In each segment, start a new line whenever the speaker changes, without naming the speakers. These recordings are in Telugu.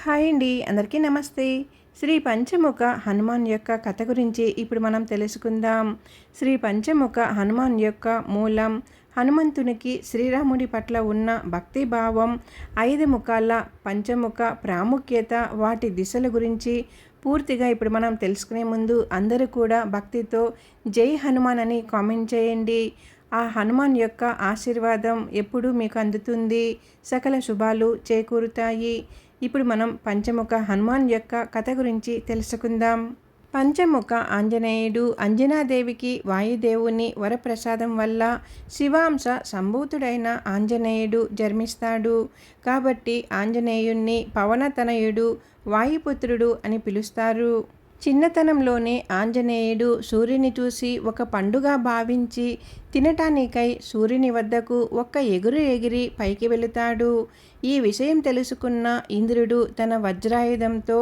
హాయ్ అండి, అందరికీ నమస్తే. శ్రీ పంచముఖ హనుమాన్ యొక్క కథ గురించి ఇప్పుడు మనం తెలుసుకుందాం. శ్రీ పంచముఖ హనుమాన్ యొక్క మూలం హనుమంతునికి శ్రీరాముడి పట్ల ఉన్న భక్తిభావం, 5 ముఖాల పంచముఖ ప్రాముఖ్యత, వాటి దిశల గురించి పూర్తిగా ఇప్పుడు మనం తెలుసుకునే ముందు అందరూ కూడా భక్తితో జై హనుమాన్ అని కామెంట్ చేయండి. ఆ హనుమాన్ యొక్క ఆశీర్వాదం ఎప్పుడూ మీకు అందుతుంది, సకల శుభాలు చేకూరుతాయి. ఇప్పుడు మనం పంచముఖ హనుమాన్ యొక్క కథ గురించి తెలుసుకుందాం. పంచముఖ ఆంజనేయుడు అంజనాదేవికి వాయుదేవుని వరప్రసాదం వల్ల శివాంశ సంభూతుడైన ఆంజనేయుడు జన్మిస్తాడు. కాబట్టి ఆంజనేయుణ్ణి పవనతనయుడు, వాయుపుత్రుడు అని పిలుస్తారు. చిన్నతనంలోనే ఆంజనేయుడు సూర్యుని చూసి ఒక పండుగ భావించి తినటానికై సూర్యుని వద్దకు ఒక్క ఎగురు ఎగిరి పైకి వెళుతాడు. ఈ విషయం తెలుసుకున్న ఇంద్రుడు తన వజ్రాయుధంతో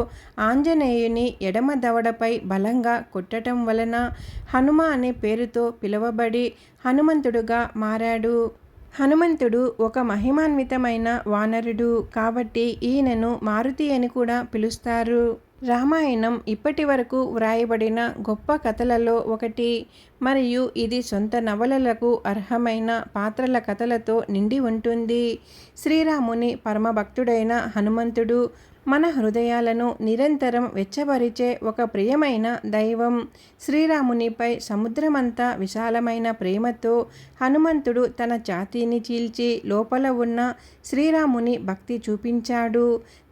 ఆంజనేయుని ఎడమ దవడపై బలంగా కొట్టడం వలన హనుమ అనే పేరుతో పిలువబడి హనుమంతుడుగా మారాడు. హనుమంతుడు ఒక మహిమాన్వితమైన వానరుడు కాబట్టి ఈయనను మారుతి అని కూడా పిలుస్తారు. రామాయణం ఇప్పటి వరకు వ్రాయబడిన గొప్ప కథలలో ఒకటి, మరియు ఇది సొంత నవలలకు అర్హమైన పాత్రల కథలతో నిండి ఉంటుంది. శ్రీరాముని పరమభక్తుడైన హనుమంతుడు మన హృదయాలను నిరంతరం వెచ్చబరిచే ఒక ప్రియమైన దైవం. శ్రీరామునిపై సముద్రమంతా విశాలమైన ప్రేమతో హనుమంతుడు తన ఛాతీని చీల్చి లోపల ఉన్న శ్రీరాముని భక్తి చూపించాడు.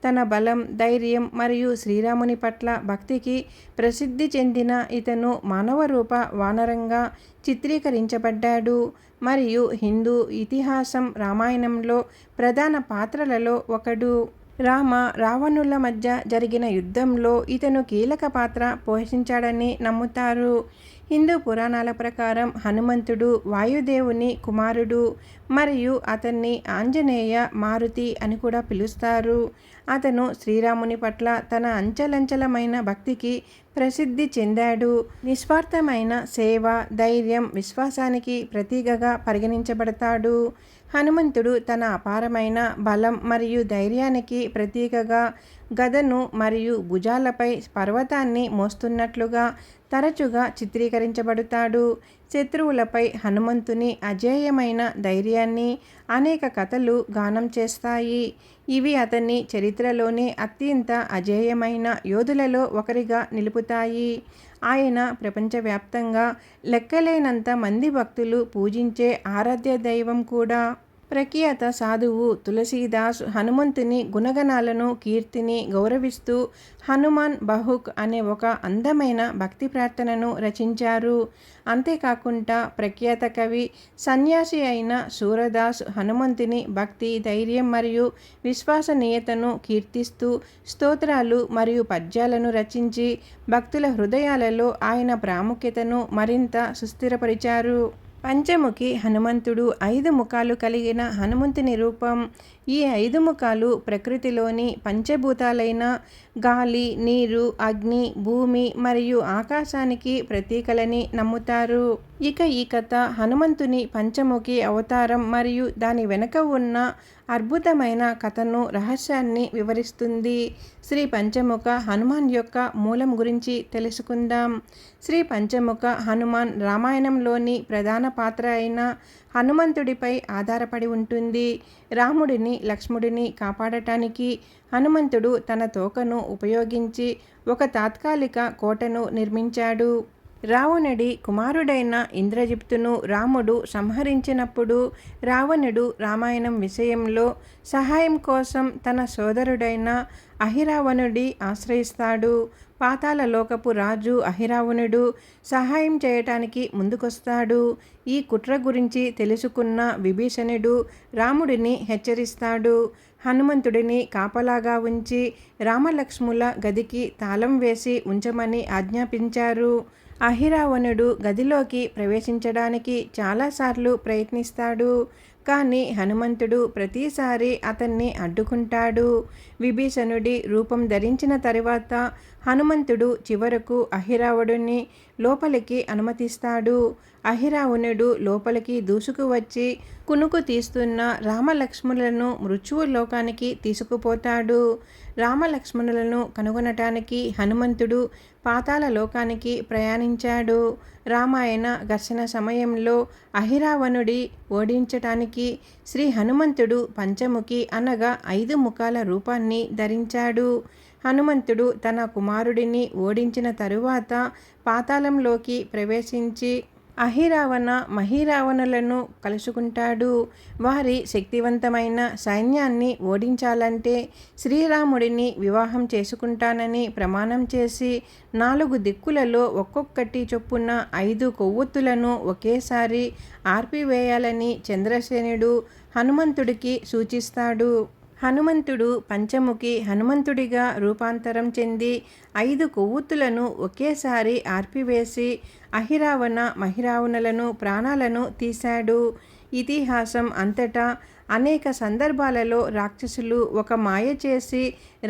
తన బలం, ధైర్యం మరియు శ్రీరాముని పట్ల భక్తికి ప్రసిద్ధి చెందిన ఇతను మానవ రూప వానరంగా చిత్రీకరించబడ్డాడు మరియు హిందూ ఇతిహాసం రామాయణంలో ప్రధాన పాత్రలలో ఒకడు. రావణుల మధ్య జరిగిన యుద్ధంలో ఇతను కీలక పాత్ర పోషించాడని నమ్ముతారు. హిందూ పురాణాల ప్రకారం హనుమంతుడు వాయుదేవుని కుమారుడు మరియు అతన్ని ఆంజనేయ, మారుతి అని కూడా పిలుస్తారు. అతను శ్రీరాముని పట్ల తన అంచలంచలమైన భక్తికి ప్రసిద్ధి చెందాడు. నిస్వార్థమైన సేవ, ధైర్యం, విశ్వాసానికి ప్రతీకగా పరిగణించబడతాడు. హనుమంతుడు తన అపారమైన బలం మరియు ధైర్యానికి ప్రతీకగా గదను మరియు భుజాలపై పర్వతాన్ని మోస్తున్నట్లుగా తరచుగా చిత్రీకరించబడతాడు. శత్రువులపై హనుమంతుని అజేయమైన ధైర్యాన్ని అనేక కథలు గానం చేస్తాయి. ఇవి అతన్ని చరిత్రలోనే అత్యంత అజేయమైన యోధులలో ఒకరిగా నిలుపుతాయి. ఆయన ప్రపంచవ్యాప్తంగా లెక్కలేనంత మంది భక్తులు పూజించే ఆరాధ్య దైవం కూడా. ప్రఖ్యాత సాధువు తులసీదాస్ హనుమంతుని గుణగణాలను, కీర్తిని గౌరవిస్తూ హనుమాన్ బహుక్ అనే ఒక అందమైన భక్తి ప్రార్థనను రచించారు. అంతేకాకుండా ప్రఖ్యాత కవి, సన్యాసి అయిన సూరదాస్ హనుమంతుని భక్తి, ధైర్యం మరియు విశ్వసనీయతను కీర్తిస్తూ స్తోత్రాలు మరియు పద్యాలను రచించి భక్తుల హృదయాలలో ఆయన ప్రాముఖ్యతను మరింత సుస్థిరపరిచారు. పంచముఖి హనుమంతుడు 5 ముఖాలు కలిగిన హనుమంతుని రూపం. ఈ 5 ముఖాలు ప్రకృతిలోని పంచభూతాలైన గాలి, నీరు, అగ్ని, భూమి మరియు ఆకాశానికి ప్రతీకలని నమ్ముతారు. ఇక ఈ కథ హనుమంతుని పంచముఖి అవతారం మరియు దాని వెనుక ఉన్న అద్భుతమైన కథను, రహస్యాన్ని వివరిస్తుంది. శ్రీ పంచముఖ హనుమాన్ యొక్క మూలం గురించి తెలుసుకుందాం. శ్రీ పంచముఖ హనుమాన్ రామాయణంలోని ప్రధాన పాత్ర అయిన హనుమంతుడిపై ఆధారపడి ఉంటుంది. రాముడిని, లక్ష్మణుడిని కాపాడటానికి హనుమంతుడు తన తోకను ఉపయోగించి ఒక తాత్కాలిక కోటను నిర్మించాడు. రావణుడి కుమారుడైన ఇంద్రజిత్తును రాముడు సంహరించినప్పుడు రావణుడు రామాయణం విషయంలో సహాయం కోసం తన సోదరుడైన అహిరావణుడి ఆశ్రయిస్తాడు. పాతాళలోకపు రాజు అహిరావణుడు సహాయం చేయటానికి ముందుకొస్తాడు. ఈ కుట్ర గురించి తెలుసుకున్న విభీషణుడు రాముడిని హెచ్చరిస్తాడు. హనుమంతుడిని కాపలాగా ఉంచి రామలక్ష్ముల గదికి తాళం వేసి ఉంచమని ఆజ్ఞాపించారు. అహిరావణుడు గదిలోకి ప్రవేశించడానికి చాలాసార్లు ప్రయత్నిస్తాడు, కానీ హనుమంతుడు ప్రతిసారి అతన్ని అడ్డుకుంటాడు. విభీషణుడి రూపం ధరించిన తరువాత హనుమంతుడు చివరకు అహిరావణుడిని లోపలికి అనుమతిస్తాడు. అహిరావణుడు లోపలికి దూసుకువచ్చి కునుకు తీస్తున్న రామలక్ష్మణులను మృత్యులోకానికి తీసుకుపోతాడు. రామలక్ష్మణులను కనుగొనటానికి హనుమంతుడు పాతాళ లోకానికి ప్రయాణించాడు. రామాయణ ఘర్షణ సమయంలో అహిరావణుడి ఓడించటానికి శ్రీ హనుమంతుడు పంచముఖి అనగా 5 ముఖాల రూపాన్ని ధరించాడు. హనుమంతుడు తన కుమారుడిని ఓడించిన తరువాత పాతాళంలోకి ప్రవేశించి అహిరావణ మహిరావణులను కలుసుకుంటాడు. వారి శక్తివంతమైన సైన్యాన్ని ఓడించాలంటే శ్రీరాముడిని వివాహం చేసుకుంటానని ప్రమాణం చేసి 4 దిక్కులలో ఒక్కొక్కటి చొప్పున 5 కొవ్వొత్తులను ఒకేసారి ఆర్పివేయాలని చంద్రసేనుడు హనుమంతుడికి సూచిస్తాడు. హనుమంతుడు పంచముఖి హనుమంతుడిగా రూపాంతరం చెంది 5 కొవ్వొత్తులను ఒకేసారి ఆర్పివేసి అహిరావణ మహిరావణులను ప్రాణాలను తీశాడు. ఇతిహాసం అంతటా అనేక సందర్భాలలో రాక్షసులు ఒక మాయ చేసి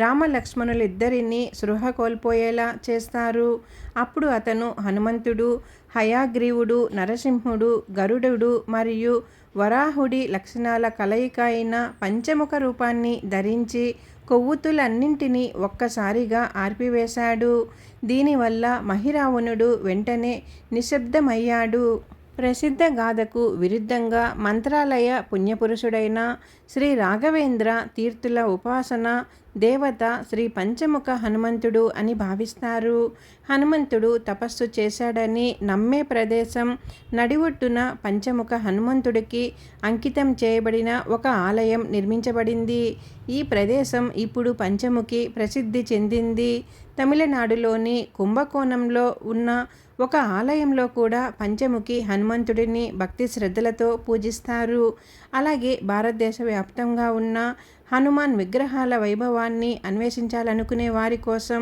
రామలక్ష్మణులిద్దరినీ స్పృహ కోల్పోయేలా చేస్తారు. అప్పుడు అతను హనుమంతుడు హయగ్రీవుడు నరసింహుడు గరుడుడు మరియు వరాహుడి లక్షణాల కలయిక అయిన పంచముఖ రూపాన్ని ధరించి కొవ్వొత్తులన్నింటినీ ఒక్కసారిగా ఆర్పివేశాడు. దీనివల్ల మహిరావణుడు వెంటనే నిశ్శబ్దమయ్యాడు. ప్రసిద్ధ గాథకు విరుద్ధంగా మంత్రాలయ పుణ్యపురుషుడైన శ్రీ రాఘవేంద్ర తీర్థుల ఉపాసన దేవత శ్రీ పంచముఖ హనుమంతుడు అని భావిస్తారు. హనుమంతుడు తపస్సు చేశాడని నమ్మే ప్రదేశం నడిఒట్టున పంచముఖ హనుమంతుడికి అంకితం చేయబడిన ఒక ఆలయం నిర్మించబడింది. ఈ ప్రదేశం ఇప్పుడు పంచముఖి ప్రసిద్ధి చెందింది. తమిళనాడులోని కుంభకోణంలో ఉన్న ఒక ఆలయంలో కూడా పంచముఖి హనుమంతుడిని భక్తి శ్రద్ధలతో పూజిస్తారు. అలాగే భారతదేశ వ్యాప్తంగా ఉన్న హనుమాన్ విగ్రహాల వైభవాన్ని అన్వేషించాలనుకునే వారి కోసం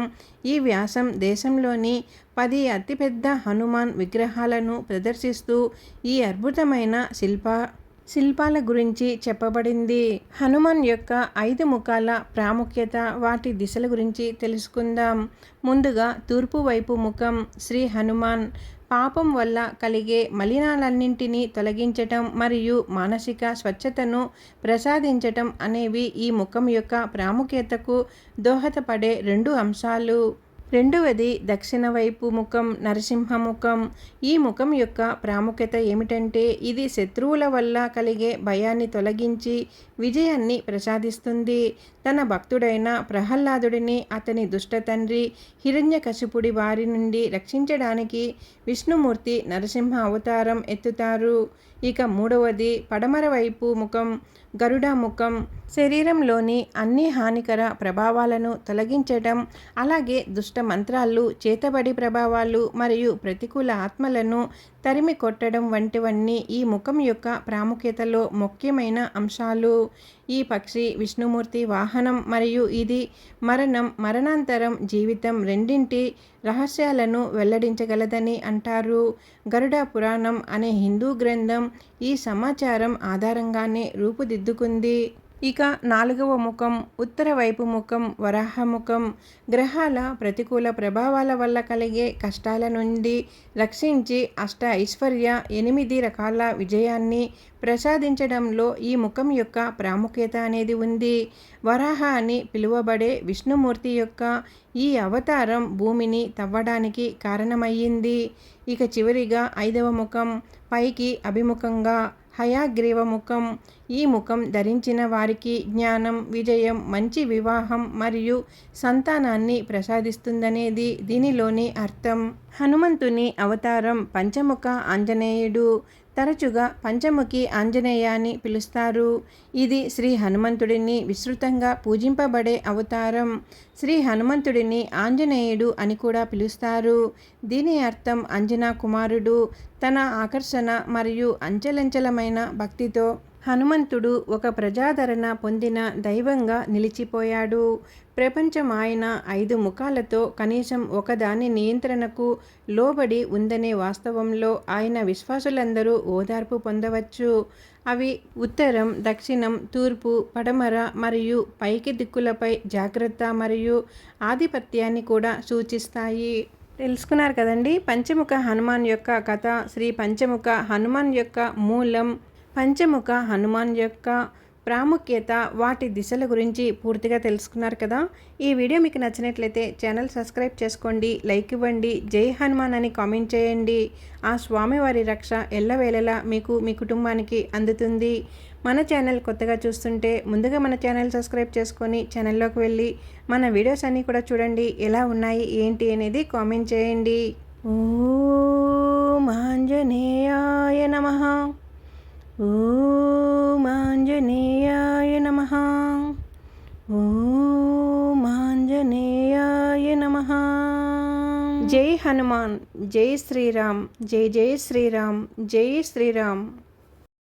ఈ వ్యాసం దేశంలోని 10 అతిపెద్ద హనుమాన్ విగ్రహాలను ప్రదర్శిస్తూ ఈ అద్భుతమైన శిల్పాల గురించి చెప్పబడింది. హనుమాన్ యొక్క 5 ముఖాల ప్రాముఖ్యత, వాటి దిశల గురించి తెలుసుకుందాం. ముందుగా తూర్పు వైపు ముఖం శ్రీ హనుమాన్ పాపం వల్ల కలిగే మలినాలన్నింటినీ తొలగించటం మరియు మానసిక స్వచ్ఛతను ప్రసాదించటం అనేవి ఈ ముఖం యొక్క ప్రాముఖ్యతకు దోహదపడే 2 అంశాలు. రెండవది దక్షిణ వైపు ముఖం నరసింహముఖం. ఈ ముఖం యొక్క ప్రాముఖ్యత ఏమిటంటే ఇది శత్రువుల వల్ల కలిగే భయాన్ని తొలగించి విజయాన్ని ప్రసాదిస్తుంది. తన భక్తుడైన ప్రహ్లాదుడిని అతని దుష్ట తండ్రి హిరణ్యకశిపుడి బారి నుండి రక్షించడానికి విష్ణుమూర్తి నరసింహ అవతారం ఎత్తుతారు. ఇక మూడవది పడమర వైపు ముఖం గరుడ ముఖం. శరీరంలోని అన్ని హానికర ప్రభావాలను తొలగించడం, అలాగే దుష్ట మంత్రాలు, చేతబడి ప్రభావాలు మరియు ప్రతికూల ఆత్మలను తరిమి కొట్టడం వంటివన్నీ ఈ ముఖం యొక్క ప్రాముఖ్యతలో ముఖ్యమైన అంశాలు. ఈ పక్షి విష్ణుమూర్తి వాహనం మరియు ఇది మరణం మరణాంతరం జీవితం రెండింటి రహస్యాలను వెల్లడించగలదని అంటారు. గరుడ పురాణం అనే హిందూ గ్రంథం ఈ సమాచారం ఆధారంగానే రూపుదిద్దుకుంది. ఇక 4వ ముఖం ఉత్తర వైపు ముఖం వరాహముఖం. గ్రహాల ప్రతికూల ప్రభావాల వల్ల కలిగే కష్టాల నుండి రక్షించి అష్ట ఐశ్వర్య 8 రకాల విజయాన్ని ప్రసాదించడంలో ఈ ముఖం యొక్క ప్రాముఖ్యత అనేది ఉంది. వరాహ అని పిలువబడే విష్ణుమూర్తి యొక్క ఈ అవతారం భూమిని తవ్వడానికి కారణమయ్యింది. ఇక చివరిగా 5వ ముఖం పైకి అభిముఖంగా హయగ్రీవ ముఖం. ఈ ముఖం ధరించిన వారికి జ్ఞానం, విజయం, మంచి వివాహం మరియు సంతానాన్ని ప్రసాదిస్తుందనేది దీనిలోని అర్థం. హనుమంతుని అవతారం పంచముఖ ఆంజనేయుడు. తరచుగా పంచముఖి ఆంజనేయ అని పిలుస్తారు. ఇది శ్రీ హనుమంతుడిని విస్తృతంగా పూజింపబడే అవతారం. శ్రీ హనుమంతుడిని ఆంజనేయుడు అని కూడా పిలుస్తారు. దీని అర్థం అంజనా కుమారుడు. తన ఆకర్షణ మరియు అంచెలంచెలమైన భక్తితో హనుమంతుడు ఒక ప్రజాదరణ పొందిన దైవంగా నిలిచిపోయాడు. ప్రపంచం ఆయన 5 ముఖాలతో కనీసం ఒకదాని నియంత్రణకు లోబడి ఉందనే వాస్తవంలో ఆయన విశ్వాసులందరూ ఓదార్పు పొందవచ్చు. అవి ఉత్తరం, దక్షిణం, తూర్పు, పడమర మరియు పైకి దిక్కులపై జాగ్రత్త మరియు ఆధిపత్యాన్ని కూడా సూచిస్తాయి. తెలుసుకున్నారు కదండి. పంచముఖ హనుమాన్ యొక్క కథ, శ్రీ పంచముఖ హనుమాన్ యొక్క మూలం, పంచముఖ హనుమాన్ యొక్క ప్రాముఖ్యత, వాటి దిశల గురించి పూర్తిగా తెలుసుకున్నారు కదా. ఈ వీడియో మీకు నచ్చినట్లయితే ఛానల్ సబ్స్క్రైబ్ చేసుకోండి, లైక్ ఇవ్వండి, జై హనుమాన్ అని కామెంట్ చేయండి. ఆ స్వామివారి రక్ష ఎల్లవేళలా మీకు, మీ కుటుంబానికి అందుతుంది. మన ఛానల్ కొత్తగా చూస్తుంటే ముందుగా మన ఛానల్ సబ్స్క్రైబ్ చేసుకొని ఛానల్లోకి వెళ్ళి మన వీడియోస్ అన్నీ కూడా చూడండి. ఎలా ఉన్నాయి ఏంటి అనేది కామెంట్ చేయండి. ఓం ఆంజనేయాయ నమః. ఓం ఆంజనేయాయ నమః. ఓం ఆంజనేయాయ నమః. జై హనుమాన్, జై శ్రీరామ్, జై జై శ్రీరామ్, జై శ్రీరామ్.